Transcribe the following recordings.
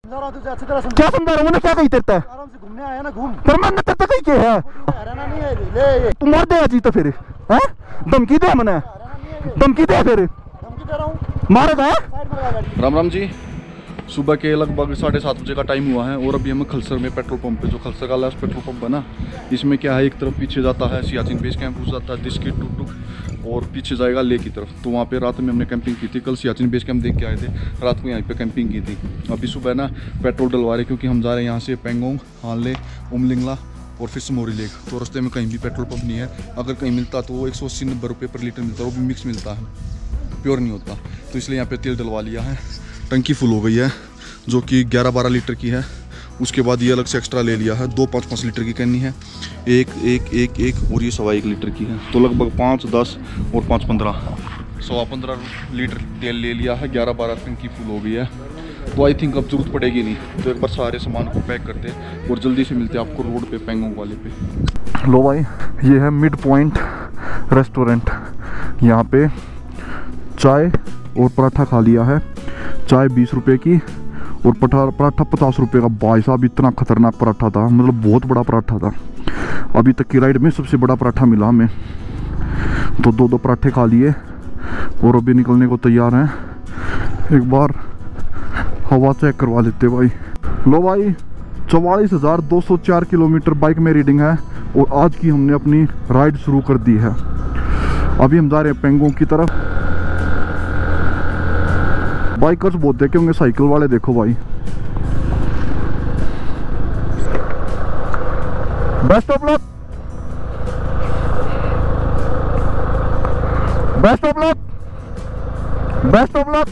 क्या समझा रहा हूँ? क्या कही तेरे आराम से घूमने आया ना, घूम। पर मैंने तेरे कही के है तू मर दे जी तो फिर है धमकी दे मैंने धमकी दे फिर मारेगा। राम राम जी। सुबह के लगभग 7:30 बजे का टाइम हुआ है और अभी हम खलसर में पेट्रोल पंप पे, जो खलसर का लास्ट पेट्रोल पंप है ना, इसमें क्या है, एक तरफ पीछे जाता है सियाचिन बेस कैंप, हो जाता है दिस्की टुक और पीछे जाएगा ले की तरफ। तो वहाँ पे रात में हमने कैंपिंग की थी। कल सियाचिन बेस कैंप देख के आए थे, रात को यहाँ पे कैंपिंग की थी। अभी सुबह ना पेट्रोल डलवा रहे क्योंकि हम जा रहे हैं यहाँ से पेंगोंग, हानले, उमलिंगला और फिर समोरी लेक। तो रास्ते में कहीं भी पेट्रोल पंप नहीं है, अगर कहीं मिलता तो वो 180-90 रुपये पर लीटर मिलता है, वो भी मिक्स मिलता है, प्योर नहीं होता। तो इसलिए यहाँ पे तेल डलवा लिया है। टंकी फुल हो गई है जो कि 11-12 लीटर की है। उसके बाद ये अलग से एक्स्ट्रा ले लिया है, 2 5-5 लीटर की करनी है, एक और ये 1.25 लीटर की है। तो लगभग 5, 10 और 5, 15, 15 लीटर तेल ले लिया है। 11-12 टंकी फुल हो गई है। तो आई थिंक अब जरूरत पड़ेगी नहीं। तो एक बार सारे सामान को पैक करते और जल्दी से मिलते हैं आपको रोड पे, पेंगोंग वाले पे। लो भाई, ये है मिड पॉइंट रेस्टोरेंट। यहाँ पे चाय और पराठा खा लिया है। चाय 20 रुपये की और पराठा 50 रुपये का। भाई साहब इतना खतरनाक पराठा था, मतलब बहुत बड़ा पराठा था। अभी तक की राइड में सबसे बड़ा पराठा मिला हमें। तो 2 पराठे खा लिए और अभी निकलने को तैयार हैं। एक बार हवा चेक करवा लेते भाई। लो भाई, 44,204 किलोमीटर बाइक में रीडिंग है और आज की हमने अपनी राइड शुरू कर दी है। अभी हम जा रहे हैं पेंगोंग की तरफ। बाइकर्स बहुत देखे होंगे, साइकिल वाले देखो भाई। Best of luck, best of luck, best of luck.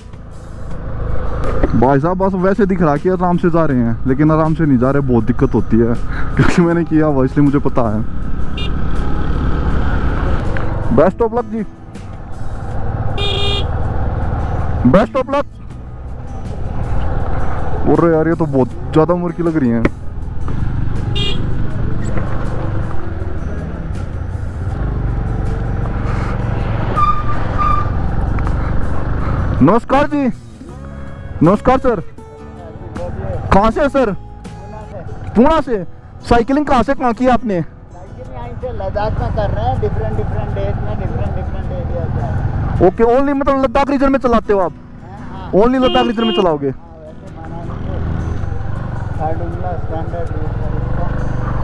भाई साहब बस वैसे दिख रहा कि आराम से जा रहे हैं, लेकिन आराम से नहीं जा रहे, बहुत दिक्कत होती है क्योंकि मैंने किया हुआ, इसलिए मुझे पता है। बेस्ट ऑफ लक जी, बेस्ट ऑफ लक। और यार ये तो बहुत ज्यादा उम्र की लग रही हैं। नमस्कार जी, नमस्कार सर। कहाँ से सर? पूना से। साइकिलिंग कहाँ से कहाँ की आपने? लद्दाख में कर रहे हैं, डिफरेंट डेज में डिफरेंट एरिया। ओके, ओनली मतलब लद्दाख रीजन में चलाते हो आप? ओनली लद्दाख रीजन में चलाओगे?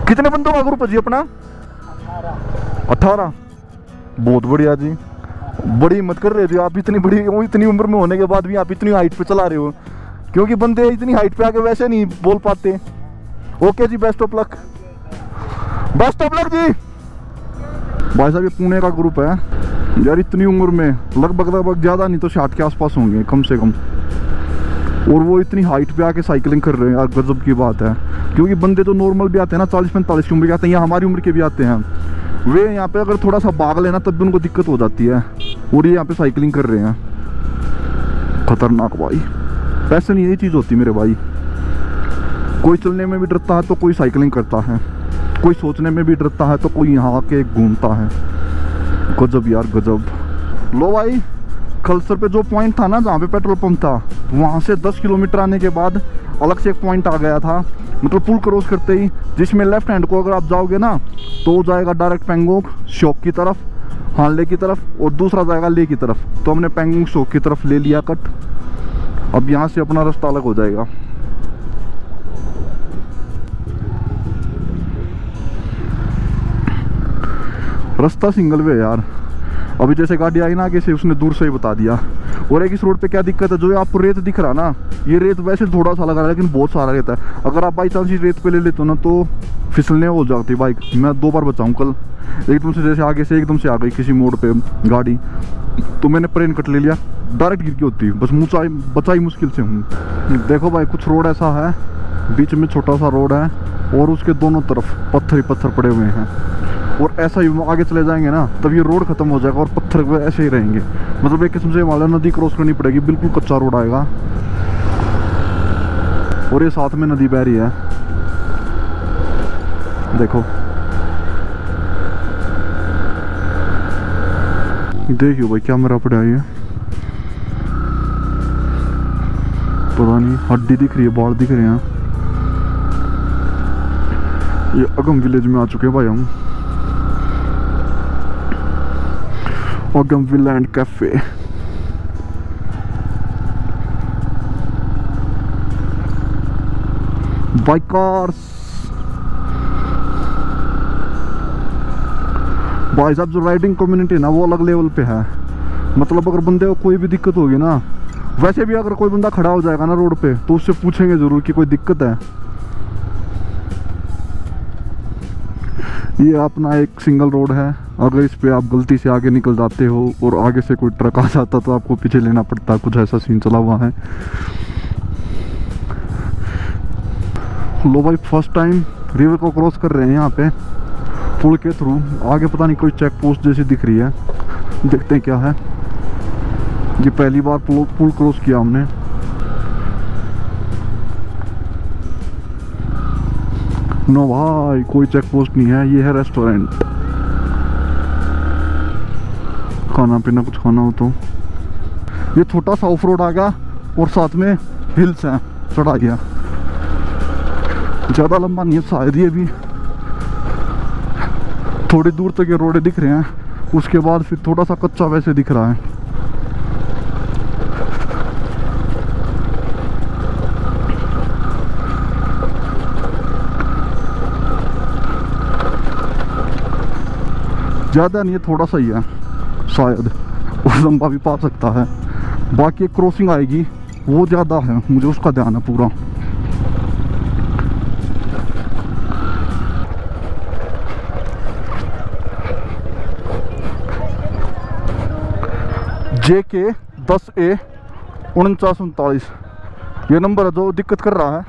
कितने बंदों का ग्रुप है जी अपना? 18। बहुत बढ़िया जी, बड़ी हिम्मत कर रहे हो आप। इतनी उम्र में होने के बाद भी आप इतनी हाइट पे चला रहे हो, क्योंकि बंदे इतनी हाइट पे आके वैसे नहीं बोल पाते। Okay ji, best of luck, best of luck ji. भाई साहब ये पुणे का ग्रुप है यार। इतनी उम्र में लगभग ज़्यादा नहीं तो 60 के आसपास होंगे कम से कम, और वो इतनी हाइट पे आके साइकिलिंग कर रहे हैं यार, गजब की बात है। क्योंकि बंदे तो नॉर्मल भी आते हैं ना, 40-45 की उम्र के आते हैं, या हमारी उम्र के भी आते हैं, वे यहाँ पे अगर थोड़ा सा भाग लेना तब भी उनको दिक्कत हो जाती है, और ये यहाँ पे साइकिलिंग कर रहे हैं। खतरनाक भाई, पैसे नहीं यही चीज़ होती मेरे भाई। कोई चलने में भी डरता है तो कोई साइकिलिंग करता है, कोई सोचने में भी डरता है तो कोई यहाँ आके घूमता है। गजब यार गजब। लो भाई, खलसर पे जो पॉइंट था ना जहाँ पे पेट्रोल पंप था, वहाँ से 10 किलोमीटर आने के बाद अलग से एक पॉइंट आ गया था, मतलब पुल क्रॉस करते ही, जिसमें लेफ्ट हैंड को अगर आप जाओगे ना तो जाएगा डायरेक्ट पेंगोंग शोक की तरफ, हानले की तरफ, और दूसरा जाएगा ले की तरफ। तो हमने पेंगोंग शोक की तरफ ले लिया कट। अब यहाँ से अपना रास्ता अलग हो जाएगा। रास्ता सिंगल वे यार। अभी जैसे गाड़ी आई ना आगे से, उसने दूर से ही बता दिया। और एक इस रोड पे क्या दिक्कत है, जो आपको रेत दिख रहा ना, ये रेत वैसे थोड़ा सा लगा रहा है लेकिन बहुत सारा रेत है। अगर आप बाई चांस इस रेत पे ले लेते हो ना तो फिसलने हो जाती बाइक। मैं 2 बार बचाऊँ कल, एकदम से जैसे आगे से एकदम से आ गई किसी मोड़ पे गाड़ी, तो मैंने प्लेन कट ले लिया, डायरेक्ट गिर की होती, बस बचाई मुश्किल से हूँ। देखो भाई, कुछ रोड ऐसा है, बीच में छोटा सा रोड है और उसके दोनों तरफ पत्थर ही पत्थर पड़े हुए हैं, और ऐसा ही आगे चले जाएंगे ना तब ये रोड खत्म हो जाएगा और पत्थर ऐसे ही रहेंगे। मतलब एक किस्म से वाला नदी क्रॉस करनी पड़ेगी, बिल्कुल कच्चा रोड आएगा और ये साथ में नदी बह रही है। देखो देखियो भाई क्या मेरा पड़ा है। पता नहीं, हड्डी दिख रही है, बाल दिख रहे हैं। ये अगम विलेज में आ चुके हैं भाई हम। अगम विला एंड कैफे। बाइकर्स भाई साहब, जो राइडिंग कम्युनिटी है ना वो अलग लेवल पे है। मतलब अगर बंदे को कोई भी दिक्कत होगी ना, वैसे भी अगर कोई बंदा खड़ा हो जाएगा ना रोड पे तो उससे पूछेंगे जरूर कि कोई दिक्कत है। ये अपना एक सिंगल रोड है। अगर इस पे आप गलती से आगे निकल जाते हो और आगे से कोई ट्रक आ जाता तो आपको पीछे लेना पड़ता। कुछ ऐसा सीन चला हुआ है। लो भाई, फर्स्ट टाइम रिवर को क्रॉस कर रहे हैं यहाँ पे पुल के थ्रू। आगे पता नहीं कोई चेक पोस्ट जैसी दिख रही है, देखते हैं क्या है। ये पहली बार पुल क्रॉस किया हमने। नो भाई, कोई चेक पोस्ट नहीं है। ये है रेस्टोरेंट। खाना पीना कुछ खाना हो तो। ये छोटा सा ऑफ रोड आ गया और साथ में हिल्स हैं, चढ़ाइयाँ। ज़्यादा लंबा नहीं है शायद, ये भी थोड़ी दूर तक ये रोड दिख रहे हैं। उसके बाद फिर थोड़ा सा कच्चा वैसे दिख रहा है। ज़्यादा नहीं है, थोड़ा सा ही है शायद, और लंबा भी पा सकता है। बाकी एक क्रॉसिंग आएगी वो ज़्यादा है, मुझे उसका ध्यान है पूरा। JK 10A 4939 ये नंबर है जो दिक्कत कर रहा है।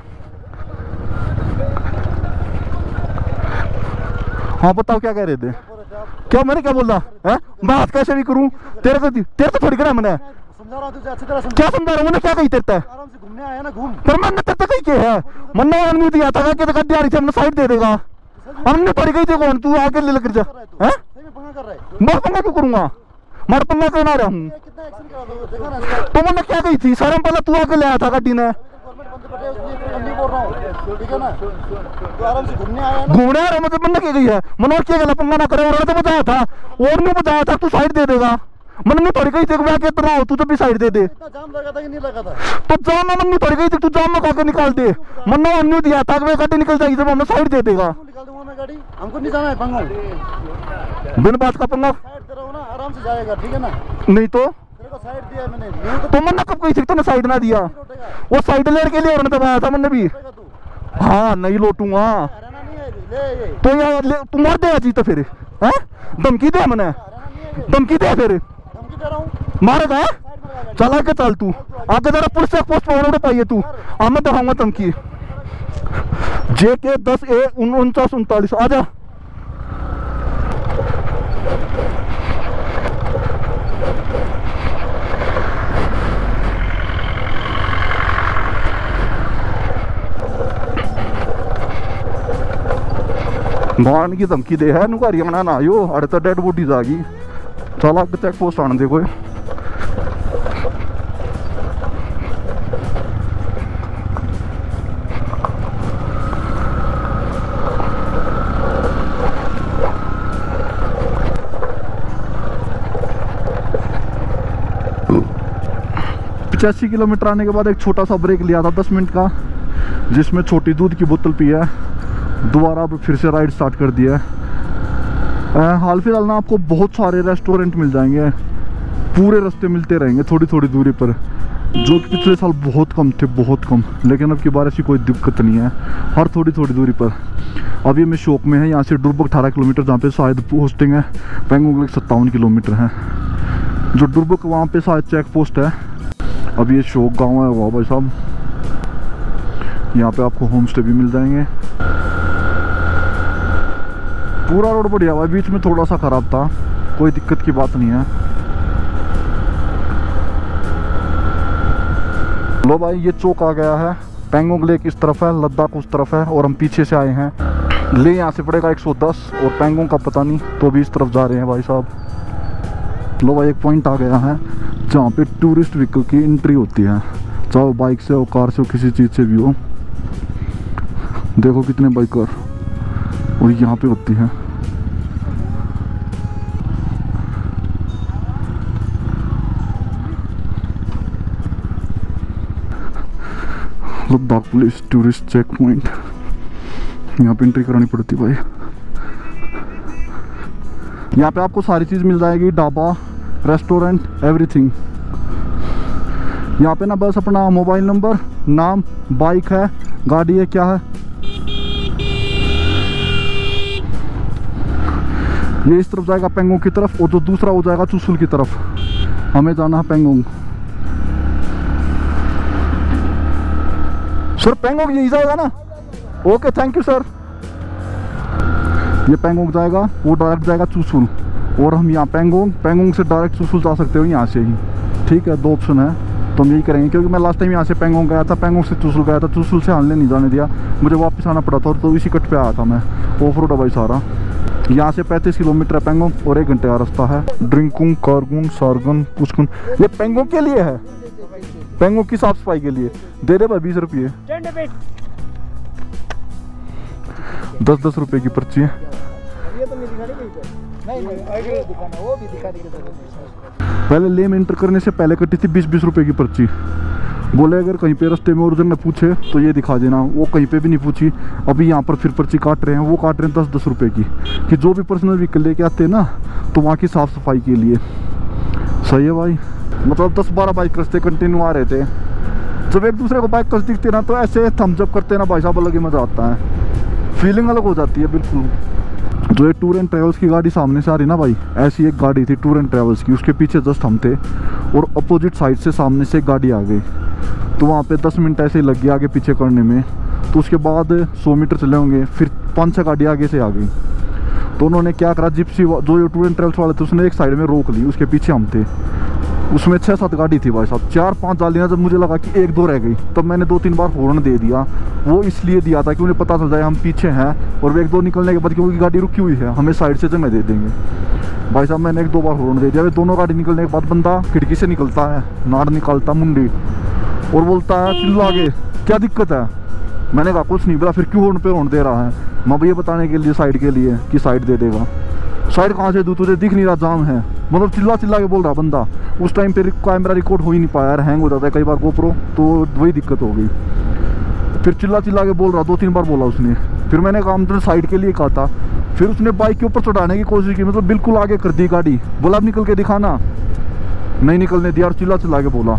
हाँ बताओ क्या कह रहे थे? क्या मैंने क्या बोल रहा है? बात कैसे भी करूं? तेरे को थोड़ी करा मैंने। समझा रहा हूं तुझे अच्छी तरह समझा। क्या समझा रहा हूं? मैंने क्या कही तेरे? आराम से घूमने आया ना, घूम। पर मैंने तेरे कही के है मन्ना आदमी दिया था कि गाड़ी से हमने साइड दे देगा। हमने थोड़ी कही थी कौन तू आके ले लेकर जा। हैं? सही में पंगा कर रहा है। मैं पंगा क्यों करूंगा? मैं पंगा क्यों ना रहा हूं? कितना एक्शन करा दो, देखा ना। तो मैंने क्या कही थी? सारा पहले तू आके ले आया था गाड़ी ने। गवर्नमेंट बंदे बैठे उसलिए नहीं बोल रहा हूं, ठीक है ना। तो आराम से घूमने आया ना। घूमने आ रहा मतलब मैंने क्या गई है? मैंने और क्या गला पंगा ना करे। और तो बताया था, और नहीं बताया था तू साइड दे देगा। मैंने थोड़ी कही थी मैं कहता रहा हूँ तू तो भी साइड दे दे। इतना जाम लगा था कि नहीं लगा था? तो जाम में मम्मी थोड़ी कही थी तू जाम में खाके निकाल दे। मन्ना हमने दिया था कि गाड़ी निकल जाएगी जब हमने साइड दे देगा। निकाल दूंगा मैं गाड़ी, हमको नहीं जाना है पंगा। बिन बात का पंगा। साइड दे रहा हूं ना, आराम से जाएगा, ठीक है ना। नहीं तो तेरे को साइड दिया मैंने, नहीं तो तो मैंने कब कही थी तूने साइड ना दिया? रोटेगा, वो साइड लेने के लिए उन्होंने दबाया था मैंने भी। रोटेगा तू। हाँ नहीं लौटूंगा हराना नहीं है, ले ये तो यार तू मार देगा जी तो फिर है? धमकी दे मैंने, हराना नहीं है, धमकी दे फिर धमकी दे रहा हूं। मारेगा। साइड में लगा गाड़ी। चल आगे चल तू आगे जरा पुलिस चेक पोस्ट पर पाइए तू। हाँ मैं दिखाऊंगा धमकी। JK 10A 4939 आ जा। मारने की धमकी दे है नुका हरियाणा ना आयो अड़े तो डेड बॉडीज आ गई। चल आगे चेक पोस्ट आने दे कोई। पचासी किलोमीटर आने के बाद एक छोटा सा ब्रेक लिया था 10 मिनट का, जिसमें छोटी दूध की बोतल पी है। दोबारा फिर से राइड स्टार्ट कर दिया है। हाल फिलहाल ना आपको बहुत सारे रेस्टोरेंट मिल जाएंगे, पूरे रास्ते मिलते रहेंगे थोड़ी थोड़ी दूरी पर, जो कि पिछले साल बहुत कम थे, बहुत कम। लेकिन अब की बार ऐसी कोई दिक्कत नहीं है, हर थोड़ी थोड़ी दूरी पर। अभी मैं शौक में है, यहाँ से डुरबक 18 किलोमीटर, जहाँ पे शायद पोस्टिंग है। पेंगोंग लेक 57 किलोमीटर है। जो डुरबक वहाँ पे शायद चेक पोस्ट है। अब ये शौक गाँव है वाह भाई साहब। यहाँ पे आपको होम स्टे भी मिल जाएंगे। पूरा रोड बढ़िया हुआ है, बीच में थोड़ा सा खराब था, कोई दिक्कत की बात नहीं है। लो भाई ये चौक आ गया है। पेंगोंग लेक इस तरफ है, लद्दाख उस तरफ है, और हम पीछे से आए हैं। ले यहाँ से पड़ेगा 110 और पेंगोंग का पता नहीं, तो भी इस तरफ जा रहे हैं भाई साहब। लो भाई एक पॉइंट आ गया है जहाँ पे टूरिस्ट व्हीकल की एंट्री होती है। चाहे बाइक से हो, कार से हो, किसी चीज़ से भी हो। देखो कितने बाइकर, और यहाँ पे होती है। Ladakh police tourist check point, यहाँ पे एंट्री करानी पड़ती भाई। यहाँ पे आपको सारी चीज़ मिल जाएगी, ढाबा, रेस्टोरेंट, एवरीथिंग। यहाँ पे ना बस अपना मोबाइल नंबर, नाम, बाइक है, गाड़ी है, क्या है, ये इस तरफ जाएगा पेंगोंग की तरफ, और जो दूसरा हो जाएगा चुशुल की तरफ। हमें जाना है पेंगोंग। सर पेंगोंग यही जाएगा ना? Okay thank you sir. ये पेंगोंग जाएगा, वो डायरेक्ट जाएगा चुशुल, और हम यहाँ पेंगोंग से डायरेक्ट चुशुल जा सकते हो यहाँ से ही। ठीक है, 2 ऑप्शन है, तो हम यही करेंगे। क्योंकि मैं लास्ट टाइम यहाँ से पेंगोंग गया था, पेंगोंग से चुशुल गया था, चुशुल से हानले नहीं जाने दिया, मुझे वापस आना पड़ा था, और तो इसी कट पे आया था मैं। ऑफ रोड है भाई सारा। यहाँ से 35 किलोमीटर है पेंगोंग, और 1 घंटे का रास्ता है। ड्रिंकुंग, कारगुंग, सारगन, पुष्कुन, ये पेंगोंग के लिए है, पेंगोंग की साफ सफाई के लिए। दे दे भाई 20 रुपये, 10-10 रुपये की पर्ची है। पहले लेन एंटर करने से पहले कटी थी 20-20 रुपये की पर्ची। बोले अगर कहीं पे रास्ते में और जन ने पूछे तो ये दिखा देना, वो कहीं पे भी नहीं पूछी। अभी यहाँ पर फिर पर्ची काट रहे हैं, वो काट रहे हैं 10-10 रुपये की, कि जो भी पर्सनल व्हीकल लेके आते हैं ना, तो वहाँ की साफ़ सफाई के लिए। सही है भाई। मतलब 10-12 बाइक रास्ते कंटिन्यू आ रहे थे। जब एक दूसरे को बाइक कस दिखते ना, तो ऐसे थम्स अप करते ना भाई साहब, अलग ही मज़ा आता है, फीलिंग अलग हो जाती है बिल्कुल। जो ये टूर एंड ट्रेवल्स की गाड़ी सामने से आ रही ना भाई, ऐसी एक गाड़ी थी टूर एंड ट्रेवल्स की, उसके पीछे जस्ट हम थे, और अपोजिट साइड से सामने से एक गाड़ी आ गई। तो वहाँ पे 10 मिनट ऐसे ही लग गया आगे पीछे करने में। तो उसके बाद 100 मीटर चले होंगे, फिर 5-6 गाड़ी आगे से आ गई। तो उन्होंने क्या करा, जिप्सी जो ये टूर एंड ट्रेवल्स वाले थे, उसने एक साइड में रोक ली, उसके पीछे हम थे। उसमें 6-7 गाड़ी थी भाई साहब, 4-5 डालियाँ। जब मुझे लगा कि 1-2 रह गई, तब मैंने 2-3 बार हॉर्न दे दिया। वो इसलिए दिया था कि उन्हें पता चल जाए हम पीछे हैं, और वे 1-2 निकलने के बाद, क्योंकि गाड़ी रुकी हुई है, हमें साइड से जगह दे देंगे। भाई साहब मैंने 1-2 बार हॉर्न दे दिया। वे दोनों गाड़ी निकलने के बाद बंदा खिड़की से निकलता है, नाड़ निकालता मुंडी, और बोलता है चिल्ला आगे क्या दिक्कत है। मैंने कहा कुछ नहीं। बोला फिर क्यों हॉर्न पे हॉर्न दे रहा है? मैं भैया बताने के लिए, साइड के लिए, कि साइड दे देगा। साइड कहाँ से दूँ, तुझे दिख नहीं रहा जाम है? मतलब चिल्ला चिल्ला के बोल रहा बंदा। उस टाइम पे कैमरा रिकॉर्ड हो ही नहीं पाया यार, हैंग हो जाता है कई बार GoPro, तो वही दिक्कत हो गई। फिर चिल्ला चिल्ला के बोल रहा, 2-3 बार बोला उसने। फिर मैंने काम तो साइड के लिए कहा था। फिर उसने बाइक के ऊपर चढ़ाने की कोशिश की, मतलब बिल्कुल आगे कर दी गाड़ी। बोला अब निकल के दिखाना, नहीं निकलने दिया, और चिल्ला चिल्ला के बोला।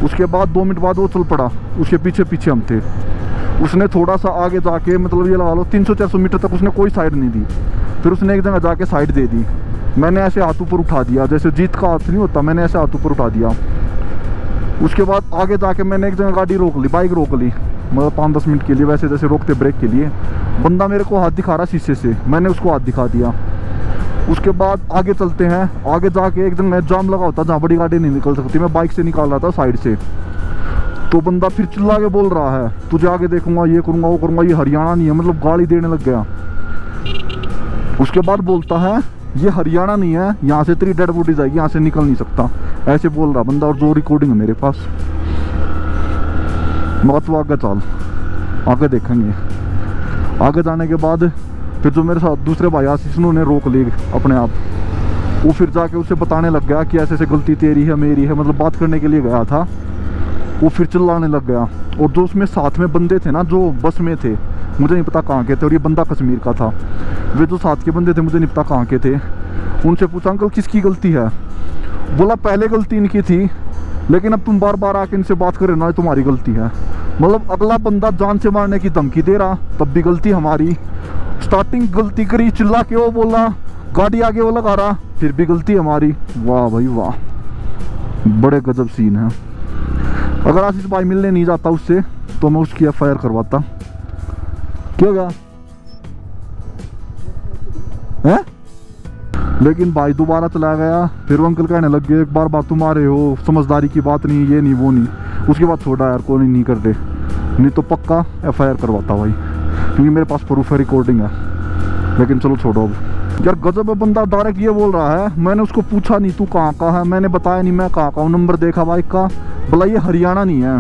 उसके बाद 2 मिनट बाद वो चल पड़ा, उसके पीछे पीछे हम थे। उसने थोड़ा सा आगे जाके, मतलब ये लगा लो 300-400 मीटर तक उसने कोई साइड नहीं दी। फिर उसने एक जगह जाके साइड दे दी। मैंने ऐसे हाथ ऊपर उठा दिया, जैसे जीत का हाथ नहीं होता, मैंने ऐसे हाथ ऊपर उठा दिया। उसके बाद आगे जाके मैंने एक जगह गाड़ी रोक ली, बाइक रोक ली, मतलब 5-10 मिनट के लिए, वैसे जैसे रोकते ब्रेक के लिए। बंदा मेरे को हाथ दिखा रहा शीशे से, मैंने उसको हाथ दिखा दिया। उसके बाद आगे चलते हैं। आगे जाके एक जगह जाम लगा होता, जहाँ बड़ी गाड़ी नहीं निकल सकती, मैं बाइक से निकाल रहा था साइड से। तो बंदा फिर चिल्ला के बोल रहा है, तुझे आगे देखूंगा, ये करूंगा, वो करूंगा, ये हरियाणा नहीं है, मतलब गाली देने लग गया। उसके बाद बोलता है ये हरियाणा नहीं है, यहाँ से तेरी डेड बॉडी जाएगी, यहाँ से निकल नहीं सकता, ऐसे बोल रहा बंदा। और जो रिकॉर्डिंग है मेरे पास। मैं तो आगे चल, आगे देखेंगे। आगे जाने के बाद फिर जो मेरे साथ दूसरे भाई आशीष, उन्होंने रोक ली अपने आप। वो फिर जाके उसे बताने लग गया कि ऐसे ऐसे गलती तेरी है, मेरी है, मतलब बात करने के लिए गया था। वो फिर चिल्लाने लग गया। और जो उसमें साथ में बंदे थे ना, जो बस में थे, मुझे नहीं पता कहाँ के थे, और ये बंदा कश्मीर का था। वे जो साथ के बंदे थे, मुझे नहीं पता कहाँ के थे। उनसे पूछा अंकल किसकी गलती है? बोला पहले गलती इनकी थी, लेकिन अब तुम बार बार आके इनसे बात कर रहे ना, तुम्हारी गलती है। मतलब अगला बंदा जान से मारने की धमकी दे रहा, तब भी गलती हमारी। स्टार्टिंग गलती करी, चिल्ला के वो बोला, गाड़ी आगे वो लगा रहा, फिर भी गलती हमारी। वाह भाई वाह, बड़े गजब सीन है। अगर आशीष भाई मिलने नहीं जाता उससे, तो मैं उसकी FIR करवाता। क्यों गया है? लेकिन भाई दोबारा चला गया। फिर वो अंकल कहने लग गए, एक बार तुम आ रहे हो, समझदारी की बात नहीं, ये नहीं वो नहीं। उसके बाद छोड़ा यार, कोई नहीं कर दे, नहीं तो पक्का FIR करवाता भाई, क्योंकि मेरे पास प्रूफ है, रिकॉर्डिंग है। लेकिन चलो छोड़ो अब। यार गजब है बंदा, डायरेक्ट ये बोल रहा है। मैंने उसको पूछा नहीं तू कहाँ का है, मैंने बताया नहीं मैं कहाँ का हूँ, नंबर देखा बाइक का, बोला ये हरियाणा नहीं है।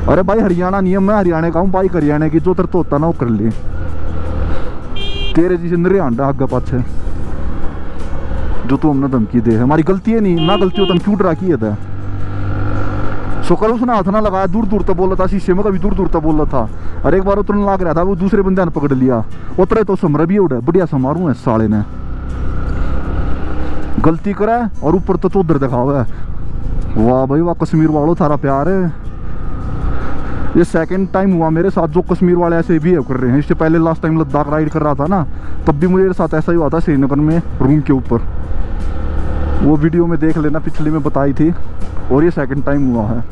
अरे भाई हरियाणा नहीं है, मैं हरियाणा का हूँ, बाइक हरियाणा की, जो तेरे तो होता ना वो कर ले। तेरे जी नरे आंडा आगे पाछे जो तू हमने धमकी दे, हमारी गलती है नहीं ना, गलती हो तो हम क्यों डरा की है। शुक्र उसने हाथ ना लगाया, दूर दूर तक बोला था, शीशे में कभी दूर दूर तक बोला था। अरे एक बार उतरने लाग रहा था, वो दूसरे बंदे ने पकड़ लिया, उतरे तो समर भी उड़ा, बढ़िया समारू है साले ने, गलती करा और ऊपर तो चौधर दिखावा है। वाह भाई वाह, कश्मीर वालों थारा प्यार है। ये सेकंड टाइम हुआ मेरे साथ जो कश्मीर वाले ऐसे बिहेव कर रहे हैं। इससे पहले लास्ट टाइम लद्दाख राइड कर रहा था ना, तब भी मेरे साथ ऐसा ही हुआ था श्रीनगर में रूम के ऊपर। वो वीडियो में देख लेना, पिछले में बताई थी, और ये सेकंड टाइम हुआ है।